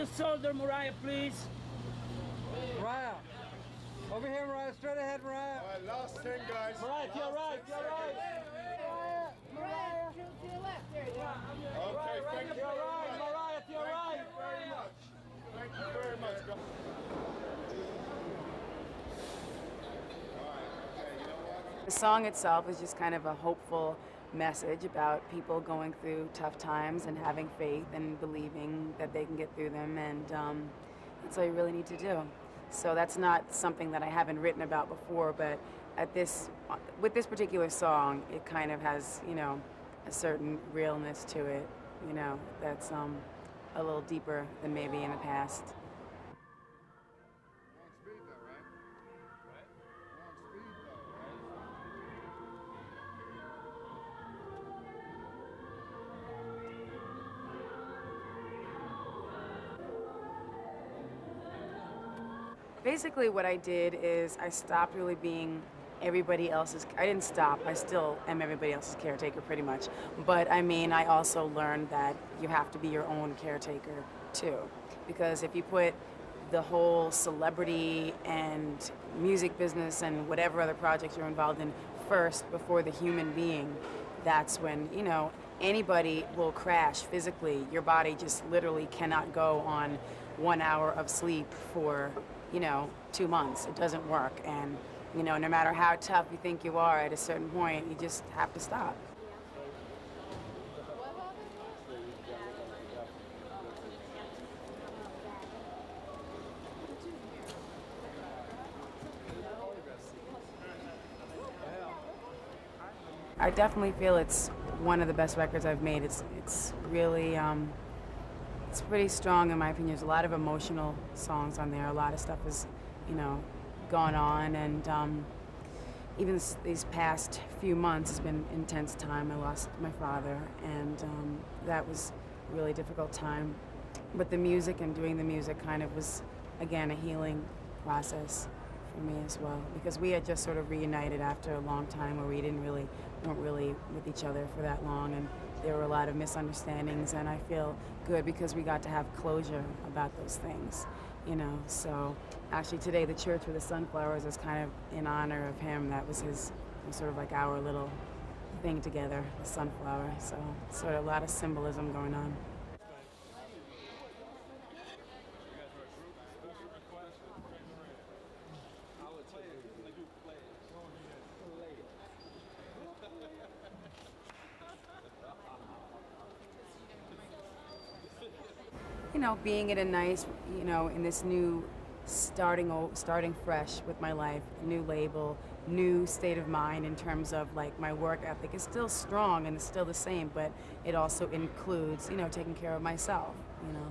your shoulder, Mariah, please. Mariah. Over here, Mariah. Straight ahead, Mariah. All right, last 10, guys. Mariah, to your right. To your right. Mariah, to your left. There you go. Okay, thank you To your very right, much. Mariah, to your right. Thank you very much. Thank you very much, guys. The song itself is just kind of a hopeful message about people going through tough times and having faith and believing that they can get through them, and that's all you really need to do. So that's not something that I haven't written about before, but with this particular song, it kind of has, you know, a certain realness to it, you know, that's a little deeper than maybe in the past. Basically what I did is I stopped really being everybody else's, I didn't stop, I still am everybody else's caretaker pretty much. But I mean, I also learned that you have to be your own caretaker too. Because if you put the whole celebrity and music business and whatever other projects you're involved in first before the human being, that's when, you know, anybody will crash physically. Your body just literally cannot go on 1 hour of sleep for, you know, 2 months. It doesn't work. And, you know, no matter how tough you think you are, at a certain point, you just have to stop. I definitely feel it's one of the best records I've made. It's really, it's pretty strong in my opinion. There's a lot of emotional songs on there. A lot of stuff is, you know, gone on, and even these past few months has been an intense time. I lost my father, and that was a really difficult time. But the music and doing the music kind of was, again, a healing process for me as well, because we had just sort of reunited after a long time where we weren't really with each other for that long, and there were a lot of misunderstandings, and I feel good because we got to have closure about those things, you know. So actually today the church with the sunflowers was kind of in honor of him. That was his, sort of like our little thing together, the sunflower. So sort of a lot of symbolism going on. You know, being in a nice, you know, in this new starting fresh with my life, new label, new state of mind in terms of like my work ethic is still strong and it's still the same, but it also includes, you know, taking care of myself, you know.